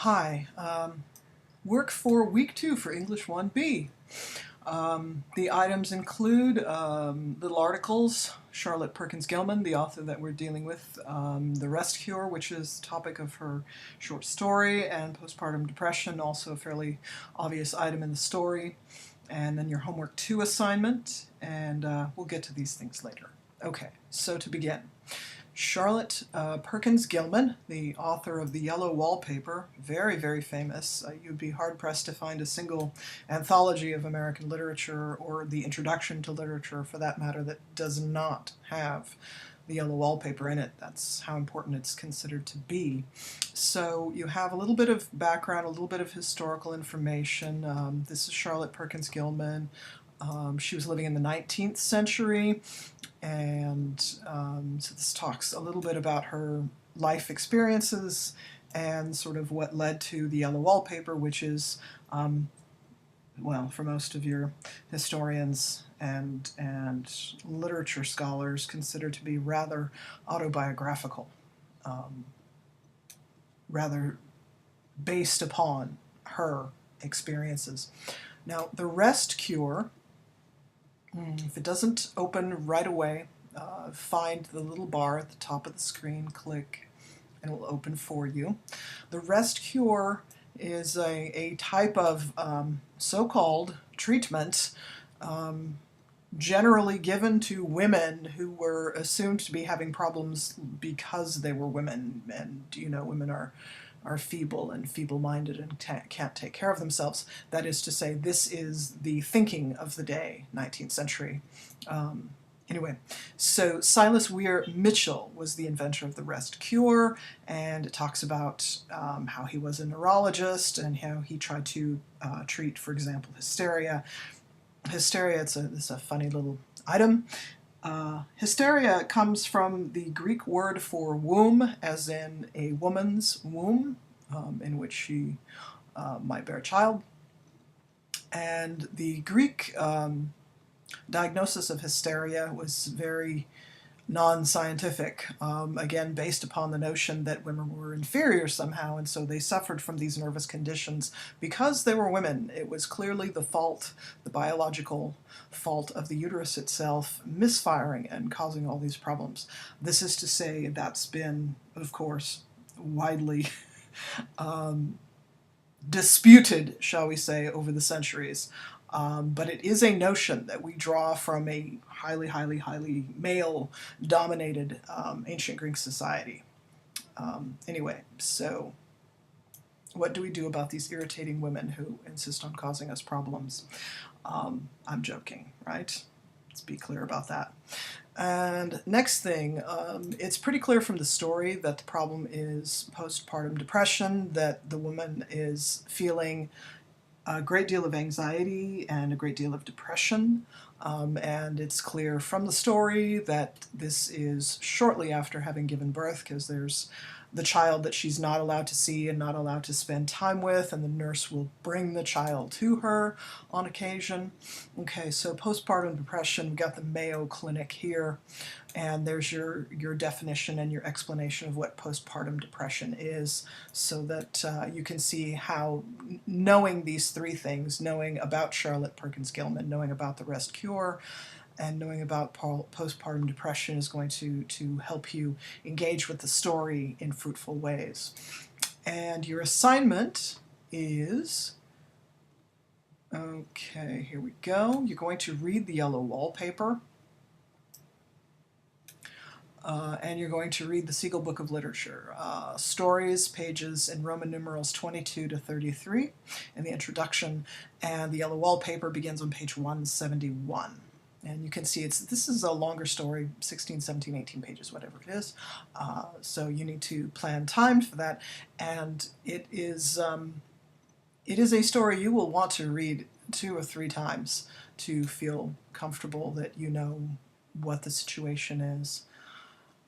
Hi, work for week 2 for English 1B. The items include little articles, Charlotte Perkins Gilman, the author that we're dealing with, the rest cure, which is the topic of her short story, and postpartum depression, also a fairly obvious item in the story, and then your homework 2 assignment, and we'll get to these things later. Okay, so to begin. Charlotte Perkins Gilman, the author of The Yellow Wallpaper, very, very famous. You'd be hard-pressed to find a single anthology of American literature, or the introduction to literature for that matter, that does not have the yellow wallpaper in it. That's how important it's considered to be. So you have a little bit of background, a little bit of historical information. This is Charlotte Perkins Gilman. She was living in the 19th century, and so this talks a little bit about her life experiences and sort of what led to the yellow wallpaper, which is, well, for most of your historians and literature scholars, considered to be rather autobiographical, rather based upon her experiences. Now, the rest cure, if it doesn't open right away, find the little bar at the top of the screen, click, and it will open for you. The rest cure is a type of so-called treatment generally given to women who were assumed to be having problems because they were women, and women are feeble and feeble-minded and can't take care of themselves. That is to say, this is the thinking of the day, 19th century. Anyway, so Silas Weir Mitchell was the inventor of the rest cure, and it talks about how he was a neurologist and how he tried to treat, for example, hysteria. Hysteria, it's a funny little item. Hysteria comes from the Greek word for womb, as in a woman's womb, in which she might bear a child. And the Greek diagnosis of hysteria was very non-scientific, again based upon the notion that women were inferior somehow, and so they suffered from these nervous conditions because they were women. It was clearly the fault, the biological fault of the uterus itself, misfiring and causing all these problems. This is to say, that's been, of course, widely disputed, shall we say, over the centuries. But it is a notion that we draw from a highly male-dominated ancient Greek society. Anyway, so what do we do about these irritating women who insist on causing us problems? I'm joking, right? Let's be clear about that. And next thing, it's pretty clear from the story that the problem is postpartum depression, that the woman is feeling a great deal of anxiety and a great deal of depression, and it's clear from the story that this is shortly after having given birth, because there's the child that she's not allowed to see and not allowed to spend time with, and the nurse will bring the child to her on occasion. Okay, so postpartum depression, we've got the Mayo Clinic here, and there's your definition and your explanation of what postpartum depression is, so that you can see how knowing these three things, knowing about Charlotte Perkins Gilman, knowing about the rest cure, and knowing about postpartum depression is going to help you engage with the story in fruitful ways. And your assignment is, okay, here we go. You're going to read The Yellow Wallpaper, and you're going to read the Siegel Book of Literature. Stories, pages in Roman numerals 22 to 33 in the introduction, and The Yellow Wallpaper begins on page 171. And you can see this is a longer story, 16, 17, 18 pages, whatever it is. So you need to plan time for that. And it is a story you will want to read 2 or 3 times to feel comfortable that you know what the situation is.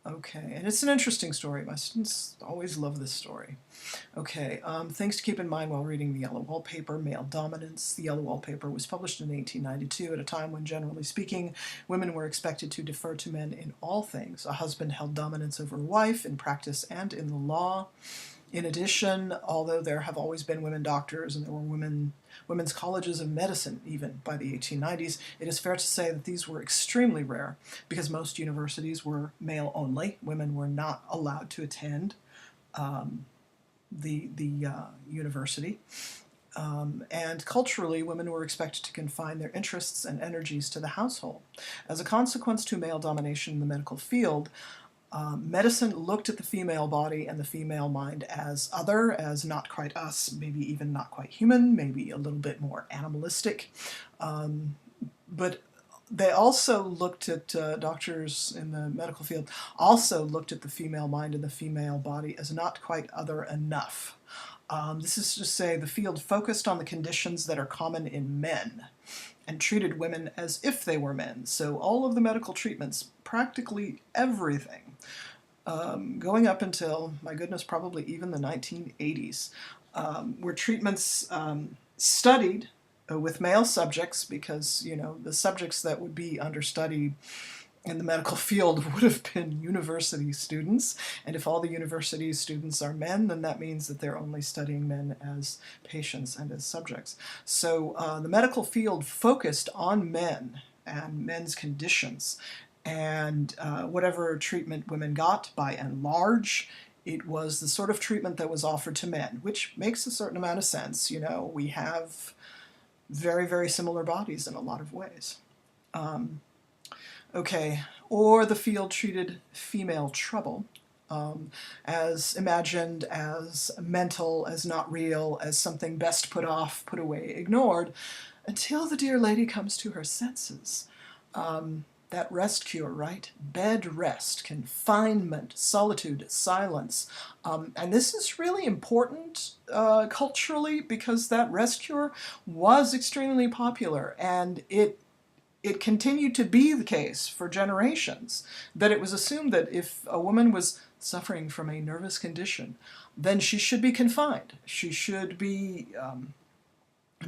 Okay, and it's an interesting story. My students always love this story. Okay, things to keep in mind while reading The Yellow Wallpaper: male dominance. The Yellow Wallpaper was published in 1892 at a time when, generally speaking, women were expected to defer to men in all things. A husband held dominance over a wife in practice and in the law. In addition, although there have always been women doctors and there were women's colleges of medicine even by the 1890s, it is fair to say that these were extremely rare because most universities were male only. Women were not allowed to attend the university. And culturally, women were expected to confine their interests and energies to the household. As a consequence to male domination in the medical field, medicine looked at the female body and the female mind as other, as not quite us, maybe even not quite human, maybe a little bit more animalistic. But they also looked at, doctors in the medical field also looked at the female mind and the female body as not quite other enough. This is to say the field focused on the conditions that are common in men and treated women as if they were men. So all of the medical treatments, practically everything, going up until, my goodness, probably even the 1980s, were treatments studied with male subjects because, you know, the subjects that would be under study in the medical field would have been university students, and if all the university students are men, then that means that they're only studying men as patients and as subjects. So the medical field focused on men and men's conditions, and whatever treatment women got, by and large, it was the sort of treatment that was offered to men, which makes a certain amount of sense. You know, we have very, very similar bodies in a lot of ways. Okay, or the field treated female trouble as imagined, as mental, as not real, as something best put off, put away, ignored, until the dear lady comes to her senses. That rest cure, right? Bed rest, confinement, solitude, silence. And this is really important culturally because that rest cure was extremely popular, and it continued to be the case for generations, that it was assumed that if a woman was suffering from a nervous condition, then she should be confined. She should be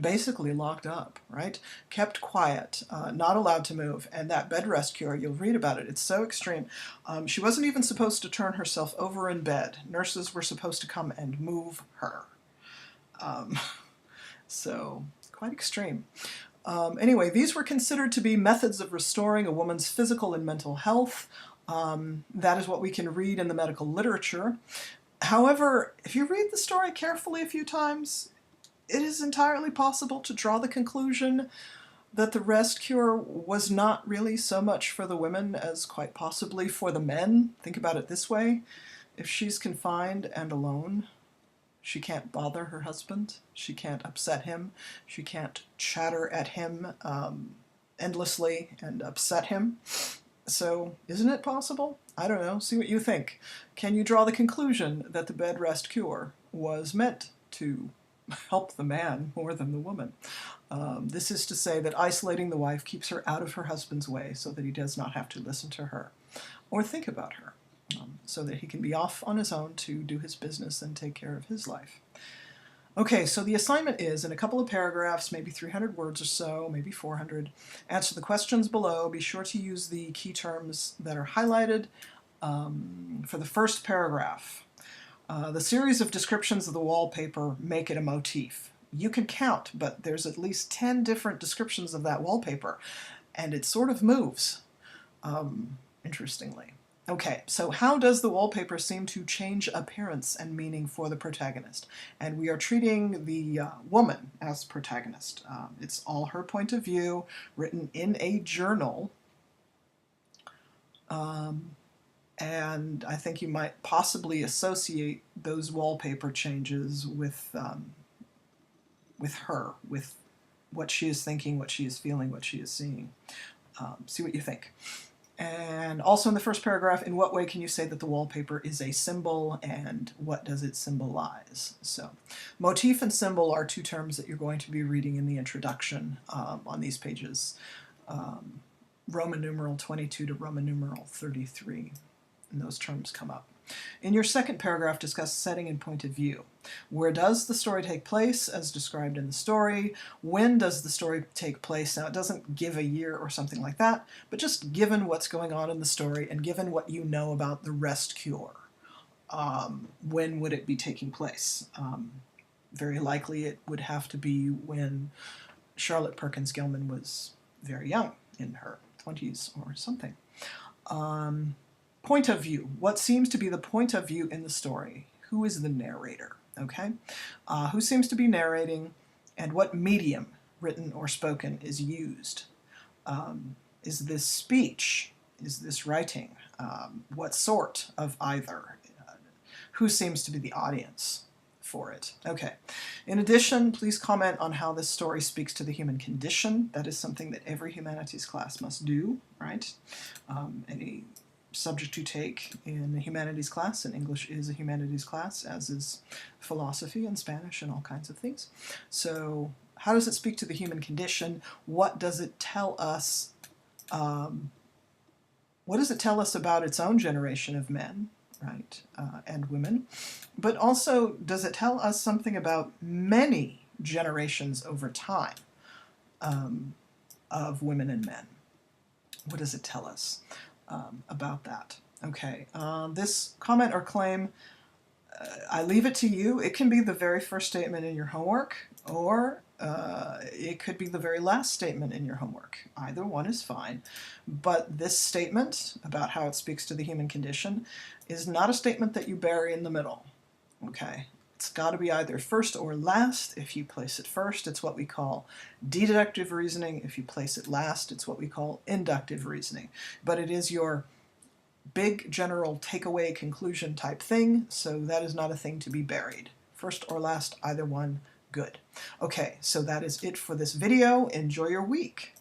basically locked up, right? Kept quiet, not allowed to move. And that bed rest cure, you'll read about it, it's so extreme. She wasn't even supposed to turn herself over in bed. Nurses were supposed to come and move her. So, quite extreme. Anyway, these were considered to be methods of restoring a woman's physical and mental health. That is what we can read in the medical literature. However, if you read the story carefully a few times, it is entirely possible to draw the conclusion that the rest cure was not really so much for the women as quite possibly for the men. Think about it this way. If she's confined and alone, she can't bother her husband, she can't upset him, she can't chatter at him endlessly and upset him. So, isn't it possible? I don't know, see what you think. Can you draw the conclusion that the bed rest cure was meant to help the man more than the woman? This is to say that isolating the wife keeps her out of her husband's way so that he does not have to listen to her or think about her. So that he can be off on his own to do his business and take care of his life. Okay, so the assignment is, in a couple of paragraphs, maybe 300 words or so, maybe 400, answer the questions below. Be sure to use the key terms that are highlighted. For the first paragraph, the series of descriptions of the wallpaper make it a motif. You can count, but there's at least 10 different descriptions of that wallpaper, and it sort of moves, interestingly. Okay, so how does the wallpaper seem to change appearance and meaning for the protagonist? And we are treating the woman as protagonist. It's all her point of view, written in a journal. And I think you might possibly associate those wallpaper changes with her, with what she is thinking, what she is feeling, what she is seeing. See what you think. And also in the first paragraph, in what way can you say that the wallpaper is a symbol, and what does it symbolize? So, motif and symbol are two terms that you're going to be reading in the introduction on these pages, Roman numeral 22 to Roman numeral 33, and those terms come up. In your second paragraph, discuss setting and point of view. Where does the story take place, as described in the story? When does the story take place? Now, it doesn't give a year or something like that, but just given what's going on in the story and given what you know about the rest cure. when would it be taking place? Very likely it would have to be when Charlotte Perkins Gilman was very young, in her 20s or something. Point of view. What seems to be the point of view in the story? Who is the narrator? Okay? Who seems to be narrating, and what medium, written or spoken, is used? Is this speech? Is this writing? What sort of either? Who seems to be the audience for it? Okay. In addition, please comment on how this story speaks to the human condition. That is something that every humanities class must do, right? Any subject you take in a humanities class, and English is a humanities class, as is philosophy and Spanish and all kinds of things. So how does it speak to the human condition? What does it tell us? What does it tell us about its own generation of men, right, and women? But also, does it tell us something about many generations over time of women and men? What does it tell us about that? Okay, this comment or claim, I leave it to you. It can be the very first statement in your homework, or it could be the very last statement in your homework. Either one is fine. But this statement about how it speaks to the human condition is not a statement that you bury in the middle. Okay? It's got to be either first or last. If you place it first, it's what we call deductive reasoning. If you place it last, it's what we call inductive reasoning. But it is your big general takeaway conclusion type thing, so that is not a thing to be buried. First or last, either one, good. Okay, so that is it for this video. Enjoy your week.